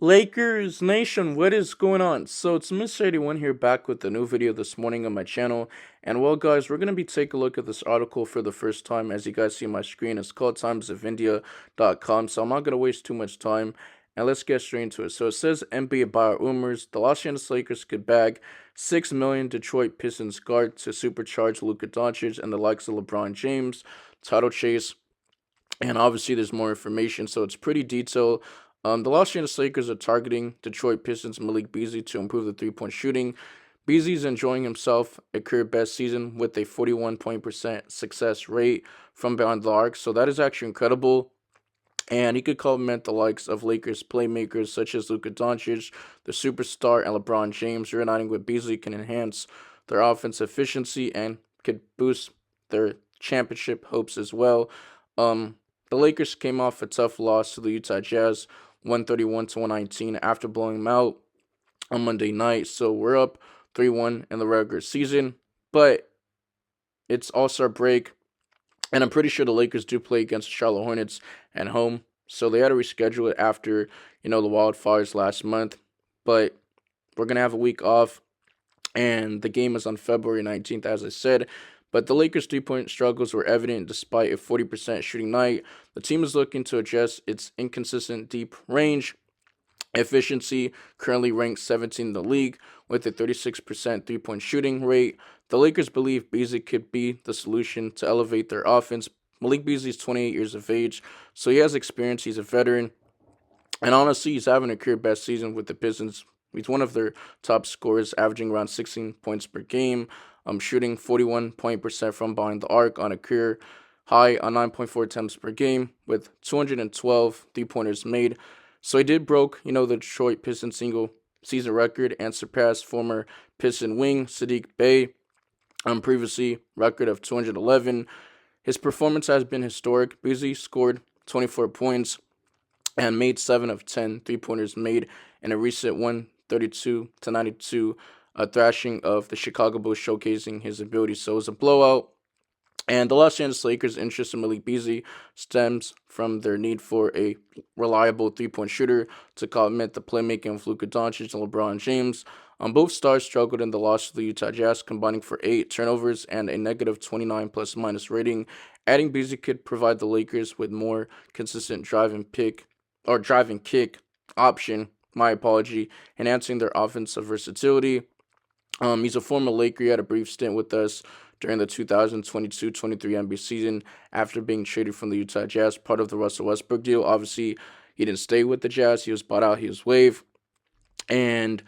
Lakers Nation, what is going on? So it's Mr. 81 here back with a new video this morning on my channel. And well guys, we're going to be taking a look at this article for the first time. As you guys see on my screen, it's called timesofIndia.com. So I'm not going to waste too much time and let's get straight into it. So it says NBA buyout rumors. The Los Angeles Lakers could bag $6 million Detroit Pistons guard to supercharge Luka Doncic and the likes of LeBron James. Title chase. And obviously there's more information, so it's pretty detailed. The Los Angeles Lakers are targeting Detroit Pistons Malik Beasley to improve the three-point shooting. Beasley's enjoying himself a career best season with a 41% success rate from behind the arc, so that is actually incredible. And he could complement the likes of Lakers playmakers such as Luka Doncic, the superstar, and LeBron James. Reuniting with Beasley can enhance their offense efficiency and could boost their championship hopes as well. The Lakers came off a tough loss to the Utah Jazz, 131 to 119, after blowing them out on Monday night. So we're up 3-1 in the regular season, but it's All-Star break, and I'm pretty sure the Lakers do play against the Charlotte Hornets at home. So they had to reschedule it after, the wildfires last month. But we're going to have a week off, and the game is on February 19th, as I said. But the Lakers' three-point struggles were evident despite a 40% shooting night. The team is looking to adjust its inconsistent deep range efficiency, currently ranked 17th in the league with a 36% three-point shooting rate. The Lakers believe Beasley could be the solution to elevate their offense. Malik Beasley is 28 years of age, so he has experience. He's a veteran. And honestly, he's having a career best season with the Pistons. He's one of their top scorers, averaging around 16 points per game, shooting 41% from behind the arc on a career high on 9.4 attempts per game with 212 three-pointers made. So he did broke, the Detroit Pistons single season record and surpassed former Piston wing Sadiq Bey previously record of 211. His performance has been historic. Beasley scored 24 points and made 7 of 10 three-pointers made in a recent 132 to 92 thrashing of the Chicago Bulls, showcasing his ability. So it was a blowout. And the Los Angeles Lakers' interest in Malik Beasley stems from their need for a reliable three-point shooter to complement the playmaking of Luka Doncic and LeBron James. Both stars struggled in the loss to the Utah Jazz, combining for 8 turnovers and a negative 29 plus-minus rating. Adding Beasley could provide the Lakers with more consistent drive and kick option, enhancing their offensive versatility. He's a former Laker. He had a brief stint with us during the 2022-23 NBA season after being traded from the Utah Jazz, part of the Russell Westbrook deal. Obviously, he didn't stay with the Jazz. He was bought out. He was waived. And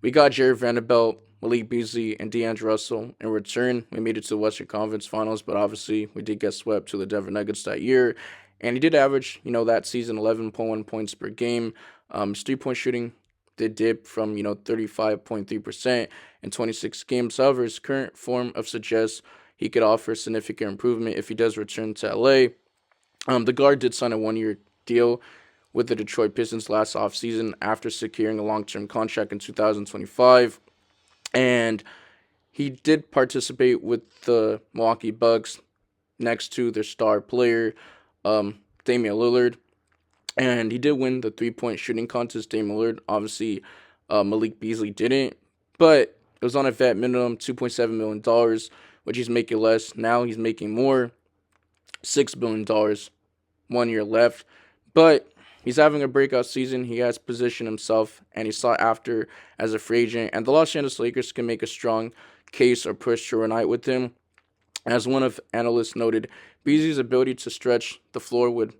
we got Jared Vanderbilt, Malik Beasley, and D'Angelo Russell. In return, we made it to the Western Conference Finals, but obviously we did get swept to the Denver Nuggets that year. And he did average, that season, 11.1 points per game. His three-point shooting did dip from 35.3% in 26 games. However, his current form of suggests he could offer significant improvement if he does return to LA. The guard did sign a 1-year deal with the Detroit Pistons last offseason after securing a long-term contract in 2025, and he did participate with the Milwaukee Bucks next to their star player Damian Lillard. And he did win the three-point shooting contest. Damian Lillard, obviously, Malik Beasley didn't. But it was on a vet minimum, $2.7 million, which he's making less. Now he's making more, $6 billion, 1 year left. But he's having a breakout season. He has positioned himself, and he's sought after as a free agent. And the Los Angeles Lakers can make a strong case or push to reunite with him. As one of analysts noted, Beasley's ability to stretch the floor would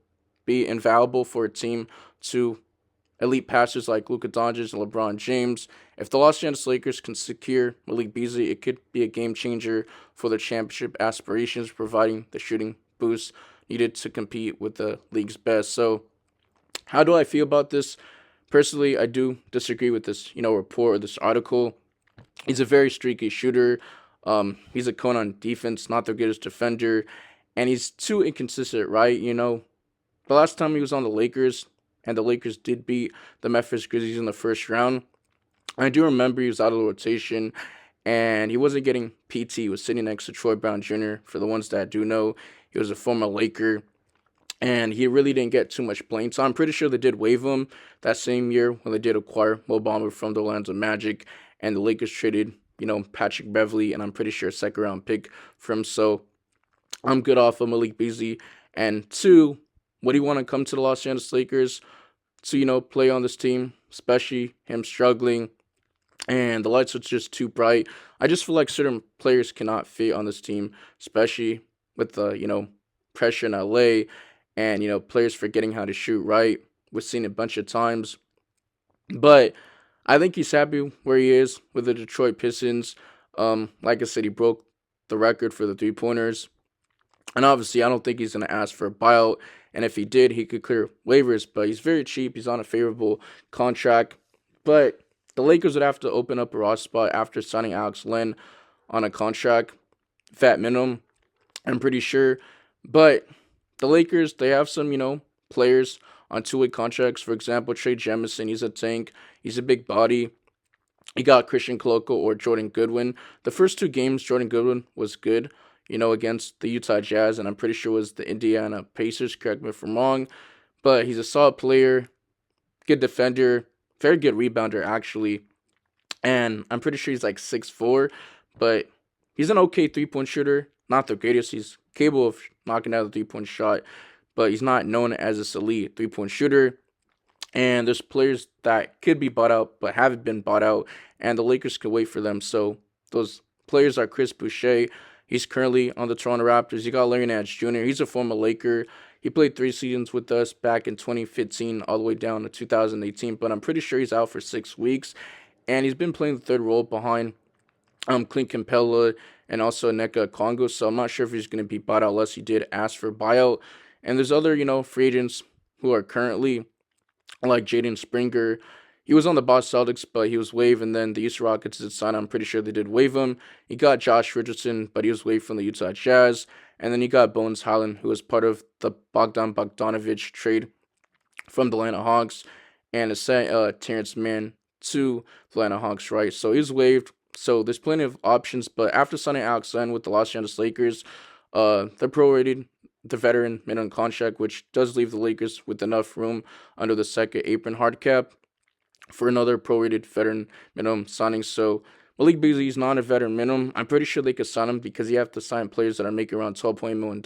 be invaluable for a team to elite passers like Luka Doncic and LeBron James. If the Los Angeles Lakers can secure Malik Beasley, it could be a game changer for their championship aspirations, providing the shooting boost needed to compete with the league's best. So, how do I feel about this? Personally, I do disagree with this, report or this article. He's a very streaky shooter. He's a cone on defense, not the greatest defender, and he's too inconsistent, right? The last time he was on the Lakers, and the Lakers did beat the Memphis Grizzlies in the first round, I do remember he was out of the rotation, and he wasn't getting PT. He was sitting next to Troy Brown Jr. For the ones that do know, he was a former Laker. and he really didn't get too much playing. So I'm pretty sure they did waive him that same year when they did acquire Mo Bamba from the Orlando Magic, and the Lakers traded, Patrick Beverley, and I'm pretty sure a second round pick from. So I'm good off of Malik Beasley. And two, would he want to come to the Los Angeles Lakers to, play on this team, especially him struggling and the lights are just too bright. I just feel like certain players cannot fit on this team, especially with the, pressure in LA and, players forgetting how to shoot right. We've seen it a bunch of times. But I think he's happy where he is with the Detroit Pistons. Like I said, he broke the record for the 3 pointers. And obviously, I don't think he's going to ask for a buyout. And if he did, he could clear waivers. But he's very cheap. He's on a favorable contract. But the Lakers would have to open up a roster spot after signing Alex Len on a contract, fat minimum, I'm pretty sure. But the Lakers, they have some, players on two-way contracts. For example, Trey Jemison, he's a tank. He's a big body. You got Christian Koloko or Jordan Goodwin. The first 2 games, Jordan Goodwin was good, against the Utah Jazz, and I'm pretty sure it was the Indiana Pacers. Correct me if I'm wrong. But he's a solid player, good defender, very good rebounder, actually. And I'm pretty sure he's like 6'4", but he's an okay 3-point shooter. Not the greatest. He's capable of knocking out a 3-point shot, but he's not known as this elite 3-point shooter. And there's players that could be bought out but haven't been bought out, and the Lakers could wait for them. So those players are Chris Boucher. He's currently on the Toronto Raptors. You got Larry Nance Jr. He's a former Laker. He played 3 seasons with us back in 2015 all the way down to 2018, but I'm pretty sure he's out for 6 weeks. And he's been playing the third role behind Clint Capella and also Neka Congo. So I'm not sure if he's going to be bought out unless he did ask for buyout. And there's other, free agents who are currently like Jaden Springer. He was on the Boston Celtics, but he was waived, and then the Houston Rockets did sign. I'm pretty sure they did waive him. You got Josh Richardson, but he was waived from the Utah Jazz. And then you got Bones Highland, who was part of the Bogdan Bogdanovic trade from the Atlanta Hawks, and Terrence Mann to the Atlanta Hawks, right? So he's waived. So there's plenty of options, but after signing Alex Len with the Los Angeles Lakers, they're prorated the veteran minimum contract, which does leave the Lakers with enough room under the second apron hard cap for another prorated veteran minimum signing. So Malik Beasley is not a veteran minimum. I'm pretty sure they could sign him because you have to sign players that are making around $12 million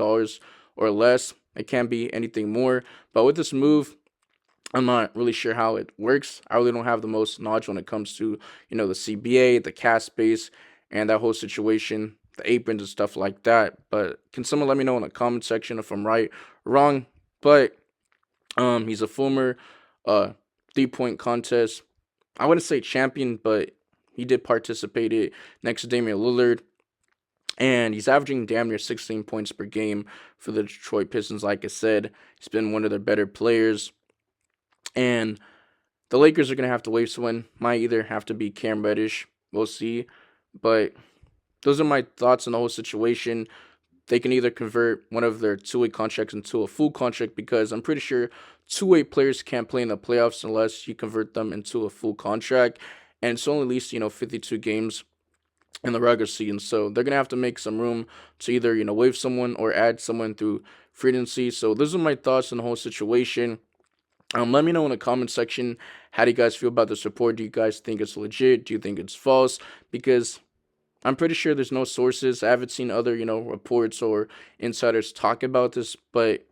or less. It can't be anything more. But with this move, I'm not really sure how it works. I really don't have the most knowledge when it comes to, the CBA, the cap space, and that whole situation, the aprons and stuff like that. But can someone let me know in the comment section if I'm right or wrong? But he's a former 3-point contest. I wouldn't say champion, but he did participate it next to Damian Lillard. And he's averaging damn near 16 points per game for the Detroit Pistons. Like I said, he's been one of their better players. And the Lakers are going to have to wait someone. Might either have to be Cam Reddish. We'll see. But those are my thoughts on the whole situation. They can either convert one of their two-way contracts into a full contract, because I'm pretty sure two-way players can't play in the playoffs unless you convert them into a full contract. And it's only at least, 52 games in the regular season. So they're going to have to make some room to either, waive someone or add someone through free agency. So those are my thoughts on the whole situation. Let me know in the comment section, how do you guys feel about this report? Do you guys think it's legit? Do you think it's false? Because I'm pretty sure there's no sources. I haven't seen other, reports or insiders talk about this, but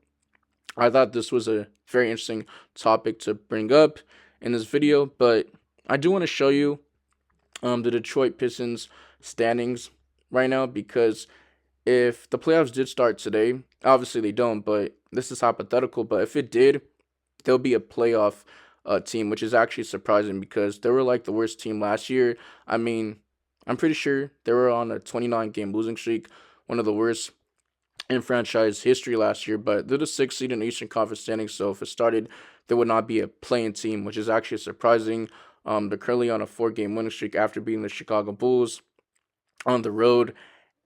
I thought this was a very interesting topic to bring up in this video. But I do want to show you the Detroit Pistons standings right now, because if the playoffs did start today, obviously they don't, but this is hypothetical, but if it did, they'll be a playoff team, which is actually surprising because they were like the worst team last year. I mean, I'm pretty sure they were on a 29-game losing streak, one of the worst in franchise history last year, but they're the 6th seed in the Eastern Conference standings, so if it started, they would not be a playing team, which is actually surprising. They're currently on a 4-game winning streak after beating the Chicago Bulls on the road,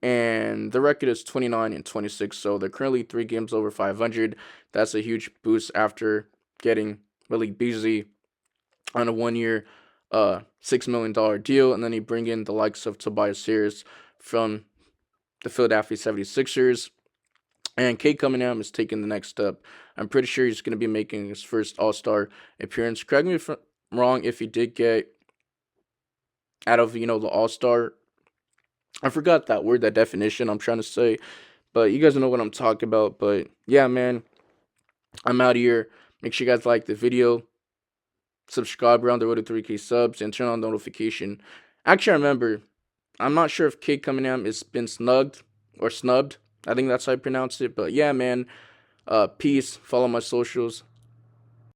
and the record is 29-26, so they're currently 3 games over 500. That's a huge boost after getting Malik Beasley on a 1-year, $6 million deal, and then you bring in the likes of Tobias Harris from the Philadelphia 76ers, And Cade Cunningham is taking the next step. I'm pretty sure he's going to be making his first All-Star appearance. Correct me if I'm wrong, if he did get out of, the All-Star. I forgot that word, that definition I'm trying to say. But you guys know what I'm talking about. But yeah, man, I'm out of here. Make sure you guys like the video, subscribe around the road to 3K subs, and turn on notification. Actually, I remember, I'm not sure if Cade Cunningham has been snugged or snubbed. I think that's how I pronounce it. But yeah, man, peace. Follow my socials.